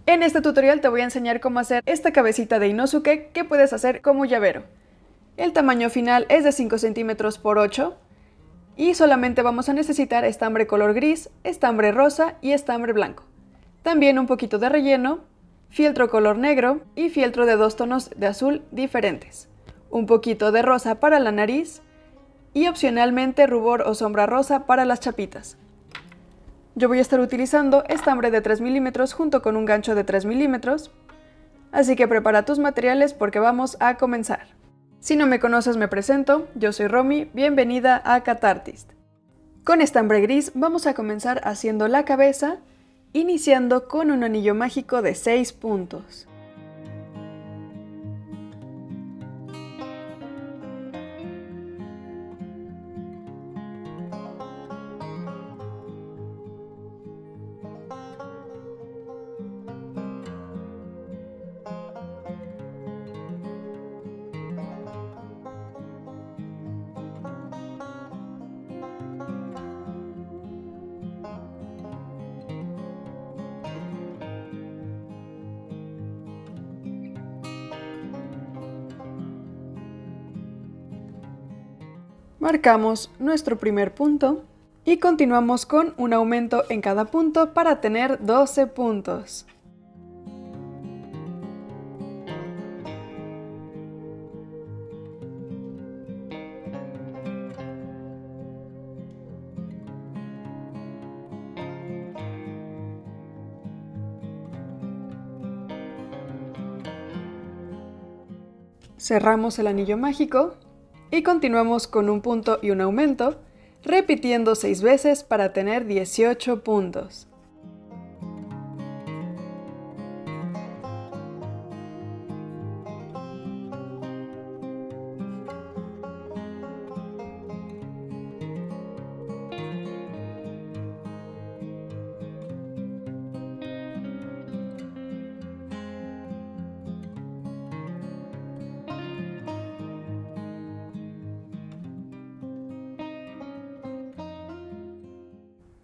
En este tutorial te voy a enseñar cómo hacer esta cabecita de Inosuke que puedes hacer como llavero. El tamaño final es de 5 centímetros por 8 y solamente vamos a necesitar estambre color gris, estambre rosa y estambre blanco. También un poquito de relleno, fieltro color negro y fieltro de 2 tonos de azul diferentes. Un poquito de rosa para la nariz y opcionalmente rubor o sombra rosa para las chapitas. Yo voy a estar utilizando estambre de 3 milímetros junto con un gancho de 3 milímetros, así que prepara tus materiales porque vamos a comenzar. Si no me conoces me presento, yo soy Romy, bienvenida a Catartist. Con estambre gris vamos a comenzar haciendo la cabeza, iniciando con un anillo mágico de 6 puntos. Marcamos nuestro primer punto y continuamos con un aumento en cada punto para tener 12 puntos. Cerramos el anillo mágico y continuamos con un punto y un aumento, repitiendo 6 veces para tener 18 puntos.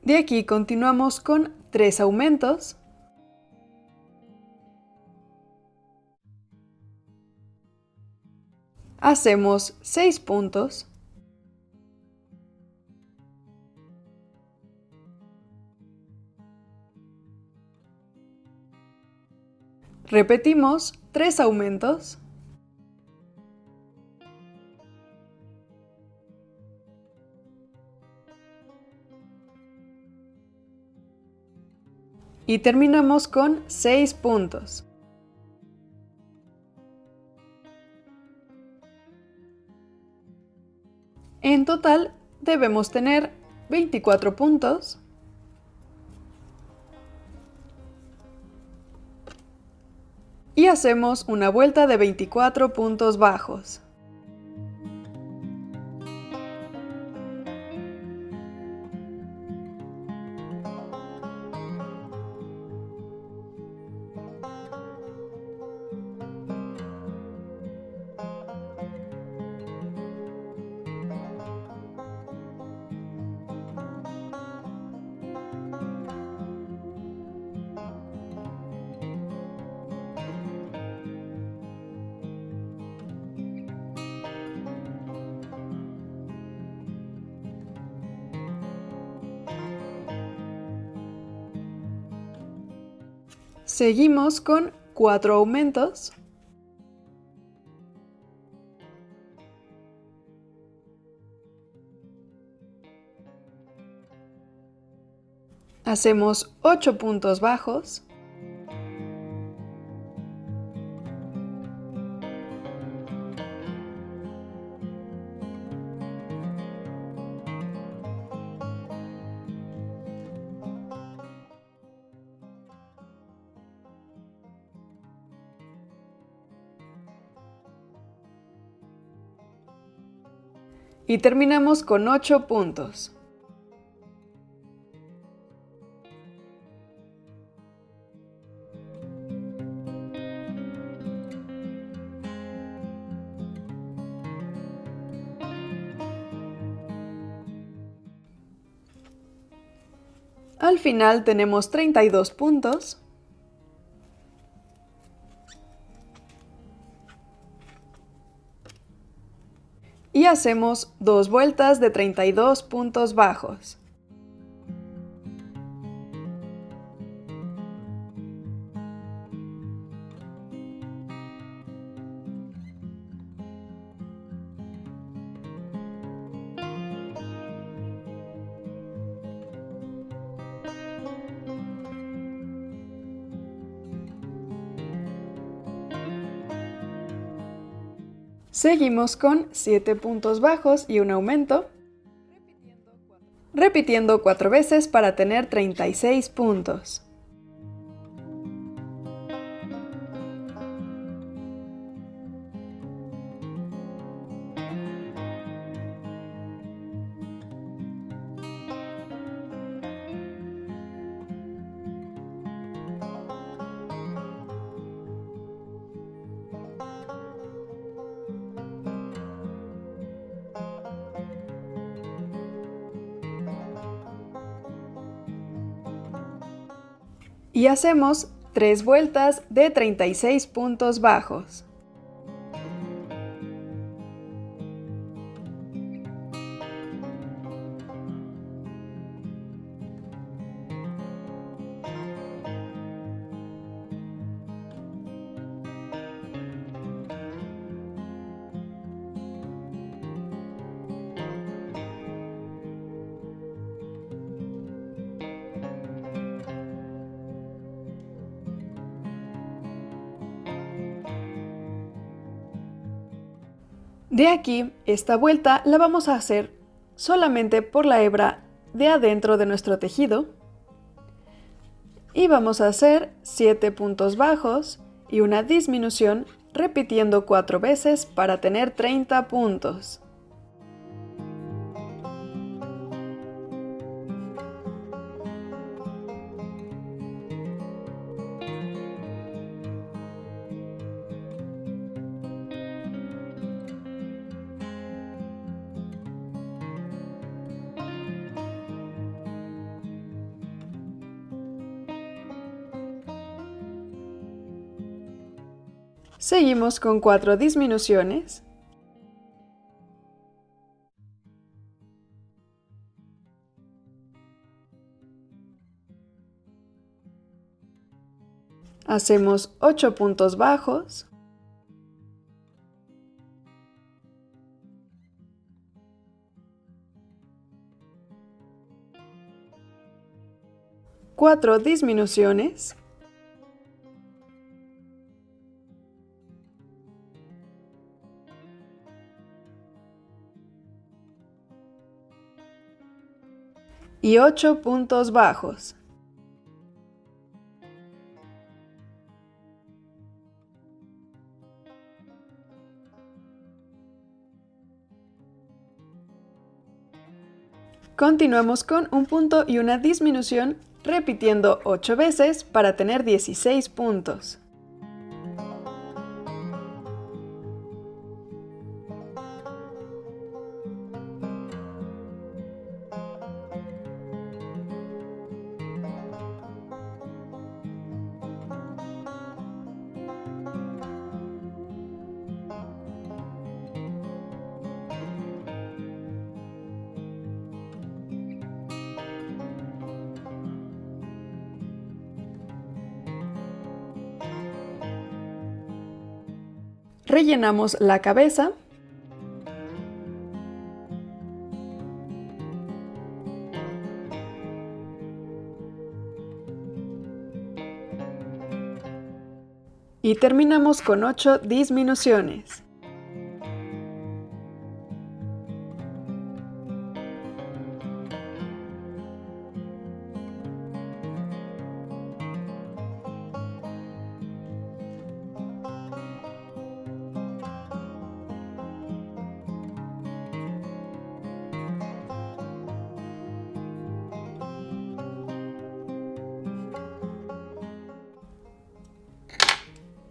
De aquí continuamos con 3 aumentos. Hacemos 6 puntos. Repetimos 3 aumentos. Y terminamos con 6 puntos. En total debemos tener 24 puntos. Y hacemos una vuelta de 24 puntos bajos. Seguimos con 4 aumentos. Hacemos 8 puntos bajos. Y terminamos con 8 puntos. Al final tenemos 32 puntos. y hacemos 2 vueltas de 32 puntos bajos. Seguimos con 7 puntos bajos y un aumento, repitiendo 4 veces para tener 36 puntos. Y hacemos 3 vueltas de 36 puntos bajos. De aquí, esta vuelta la vamos a hacer solamente por la hebra de adentro de nuestro tejido y vamos a hacer 7 puntos bajos y una disminución repitiendo 4 veces para tener 30 puntos. Seguimos con 4 disminuciones. Hacemos 8 puntos bajos. Cuatro disminuciones. Y 8 puntos bajos. Continuamos con un punto y una disminución, repitiendo 8 veces para tener 16 puntos. Rellenamos la cabeza. Y terminamos con 8 disminuciones.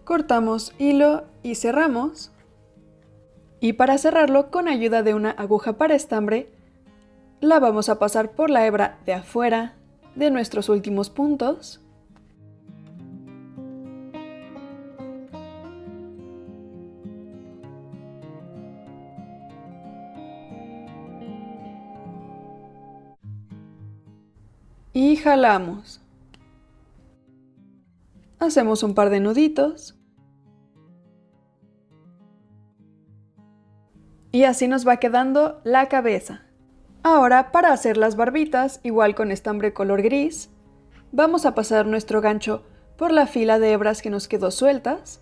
Cortamos hilo y cerramos. Y para cerrarlo, con ayuda de una aguja para estambre, la vamos a pasar por la hebra de afuera de nuestros últimos puntos. y jalamos. Hacemos un par de nuditos. Y así nos va quedando la cabeza. Ahora, para hacer las barbitas, igual con estambre color gris, vamos a pasar nuestro gancho por la fila de hebras que nos quedó sueltas.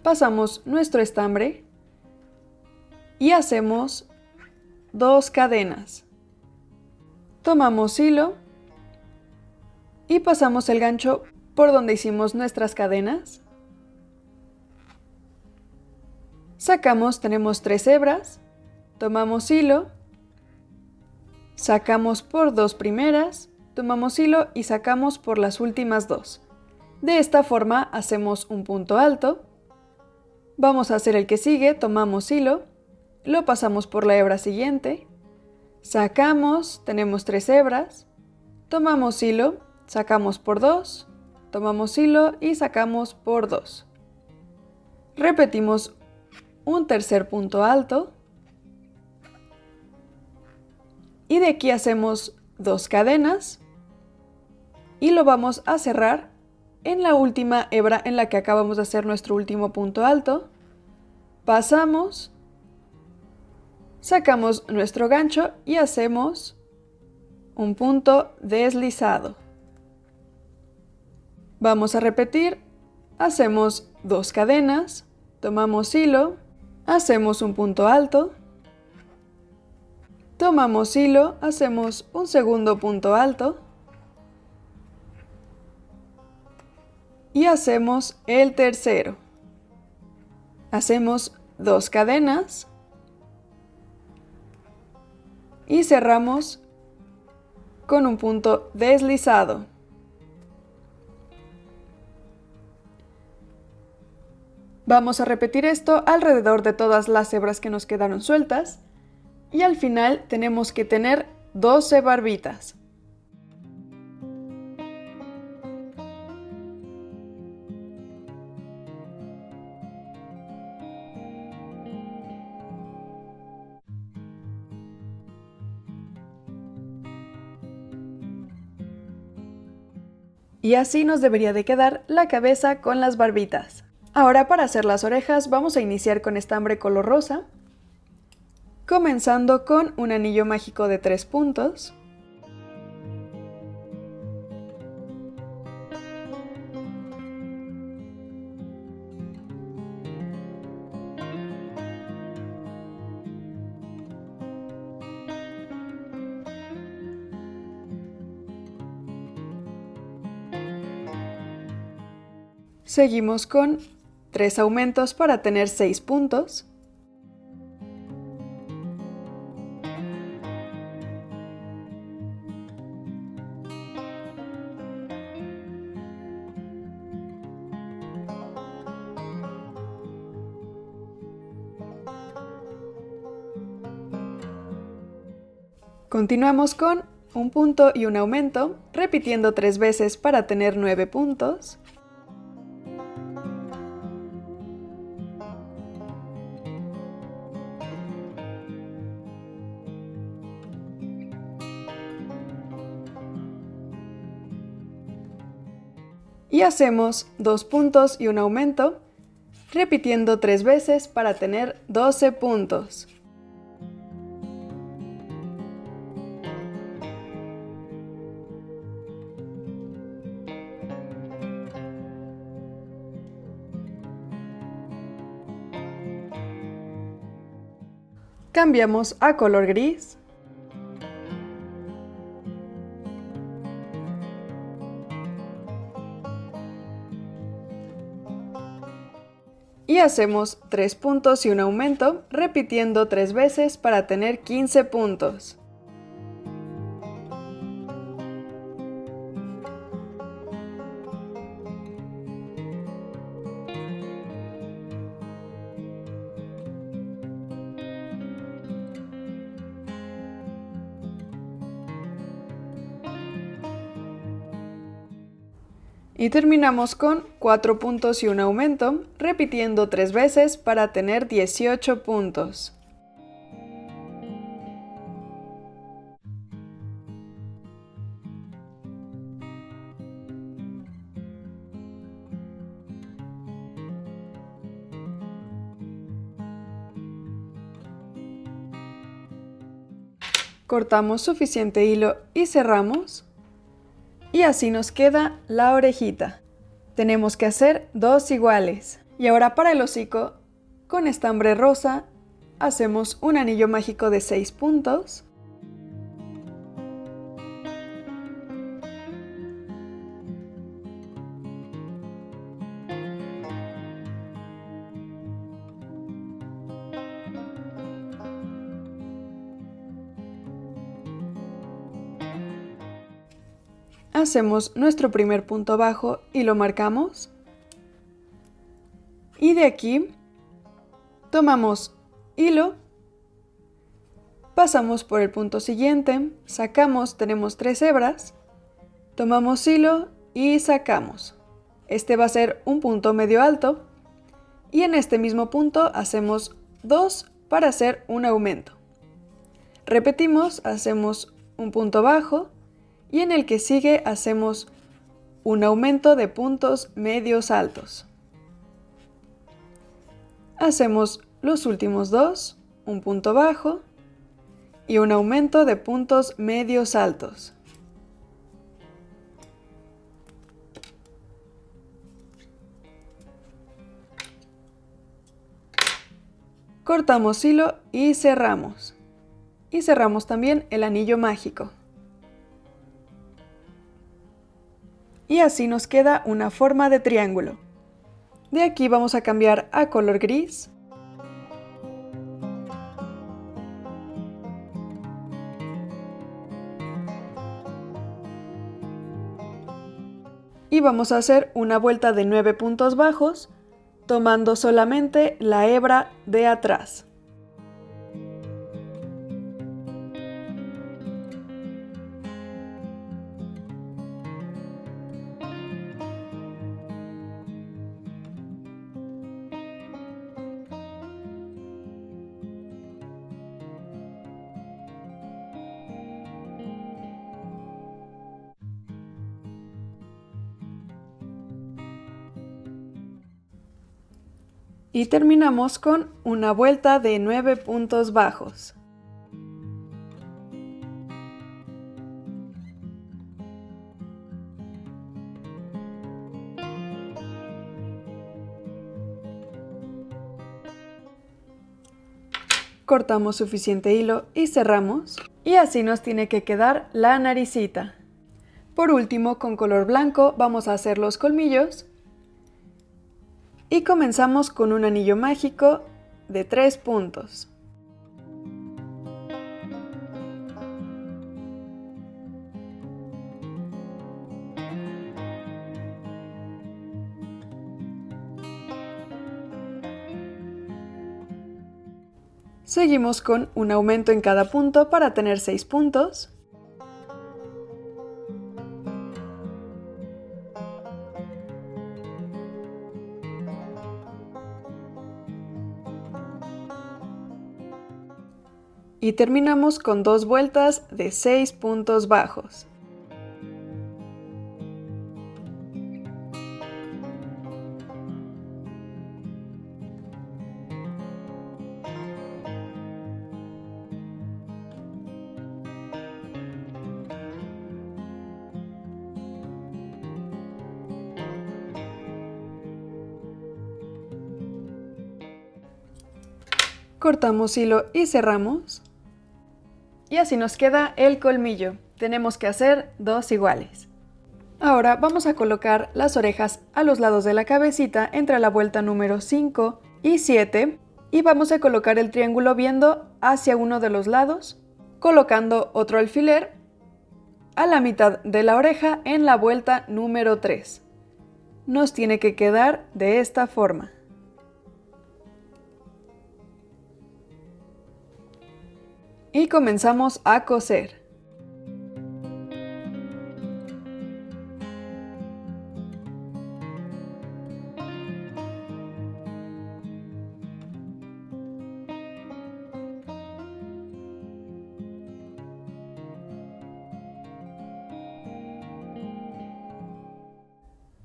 Pasamos nuestro estambre y hacemos 2 cadenas. Tomamos hilo y pasamos el gancho por donde hicimos nuestras cadenas. Sacamos, tenemos 3 hebras, tomamos hilo, sacamos por 2 primeras, tomamos hilo y sacamos por las últimas 2. De esta forma hacemos un punto alto. Vamos a hacer el que sigue, tomamos hilo, lo pasamos por la hebra siguiente, sacamos, tenemos 3 hebras, tomamos hilo, sacamos por 2, tomamos hilo y sacamos por 2. Repetimos un tercer punto alto y de aquí hacemos 2 cadenas y lo vamos a cerrar en la última hebra en la que acabamos de hacer nuestro último punto alto. Pasamos, sacamos nuestro gancho y hacemos un punto deslizado. Vamos a repetir, hacemos 2 cadenas, tomamos hilo, hacemos un punto alto, tomamos hilo, hacemos un segundo punto alto y hacemos el tercero. Hacemos 2 cadenas y cerramos con un punto deslizado. Vamos a repetir esto alrededor de todas las hebras que nos quedaron sueltas y al final tenemos que tener 12 barbitas. Y así nos debería de quedar la cabeza con las barbitas. Ahora, para hacer las orejas vamos a iniciar con estambre color rosa, comenzando con un anillo mágico de 3 puntos. Seguimos con 3 aumentos para tener 6 puntos. Continuamos con un punto y un aumento, repitiendo 3 veces para tener 9 puntos. Y hacemos 2 puntos y un aumento, repitiendo 3 veces para tener 12 puntos. Cambiamos a color gris. Y hacemos 3 puntos y un aumento, repitiendo 3 veces para tener 15 puntos. Y terminamos con 4 puntos y un aumento, repitiendo 3 veces para tener 18 puntos. Cortamos suficiente hilo y cerramos. Y así nos queda la orejita. Tenemos que hacer 2 iguales. Y ahora para el hocico, con estambre rosa, hacemos un anillo mágico de 6 puntos. Hacemos nuestro primer punto bajo y lo marcamos. Y de aquí tomamos hilo, pasamos por el punto siguiente, sacamos, tenemos 3 hebras, tomamos hilo y sacamos. Este va a ser un punto medio alto y en este mismo punto hacemos 2 para hacer un aumento. Repetimos, hacemos un punto bajo y en el que sigue hacemos un aumento de puntos medios altos. Hacemos los últimos 2, un punto bajo y un aumento de puntos medios altos. Cortamos hilo y cerramos. Y cerramos también el anillo mágico. Y así nos queda una forma de triángulo. De aquí vamos a cambiar a color gris. Y vamos a hacer una vuelta de 9 puntos bajos, tomando solamente la hebra de atrás. Y terminamos con una vuelta de 9 puntos bajos. Cortamos suficiente hilo y cerramos. Y así nos tiene que quedar la naricita. Por último, con color blanco vamos a hacer los colmillos. Y comenzamos con un anillo mágico de 3 puntos. Seguimos con un aumento en cada punto para tener 6 puntos. Y terminamos con 2 vueltas de 6 puntos bajos. Cortamos hilo y cerramos. Y así nos queda el colmillo. Tenemos que hacer 2 iguales. Ahora vamos a colocar las orejas a los lados de la cabecita entre la vuelta número 5 y 7 y vamos a colocar el triángulo viendo hacia uno de los lados, colocando otro alfiler a la mitad de la oreja en la vuelta número 3. Nos tiene que quedar de esta forma. Y comenzamos a coser.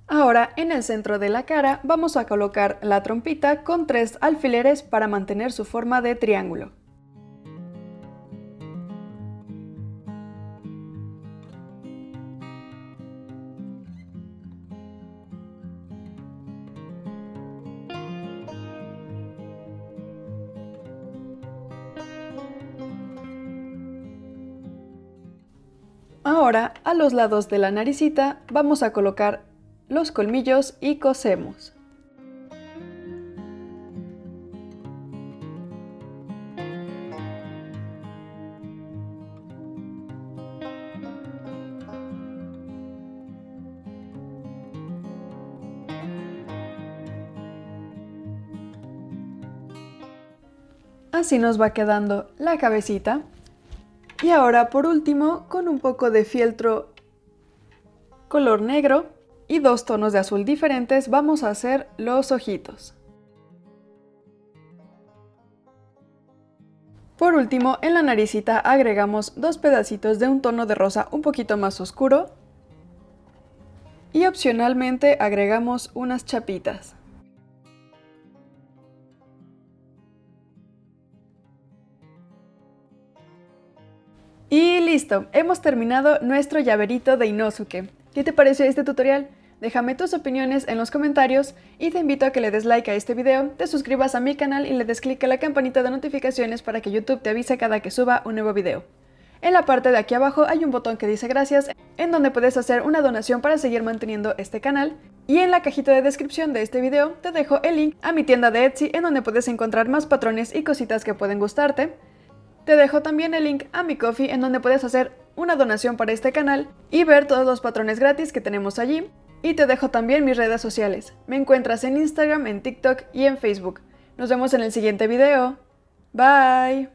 Ahora, en el centro de la cara vamos a colocar la trompita con 3 alfileres para mantener su forma de triángulo. Ahora, a los lados de la naricita vamos a colocar los colmillos y cosemos. Así nos va quedando la cabecita. Y ahora, por último, con un poco de fieltro color negro y 2 tonos de azul diferentes, vamos a hacer los ojitos. Por último, en la naricita agregamos 2 pedacitos de un tono de rosa un poquito más oscuro y opcionalmente agregamos unas chapitas. Y listo, hemos terminado nuestro llaverito de Inosuke. ¿Qué te pareció este tutorial? Déjame tus opiniones en los comentarios y te invito a que le des like a este video, te suscribas a mi canal y le des click a la campanita de notificaciones para que YouTube te avise cada que suba un nuevo video. En la parte de aquí abajo hay un botón que dice gracias, en donde puedes hacer una donación para seguir manteniendo este canal. Y en la cajita de descripción de este video te dejo el link a mi tienda de Etsy, en donde puedes encontrar más patrones y cositas que pueden gustarte. Te dejo también el link a mi Ko-fi, en donde puedes hacer una donación para este canal y ver todos los patrones gratis que tenemos allí. Y te dejo también mis redes sociales. Me encuentras en Instagram, en TikTok y en Facebook. Nos vemos en el siguiente video. Bye.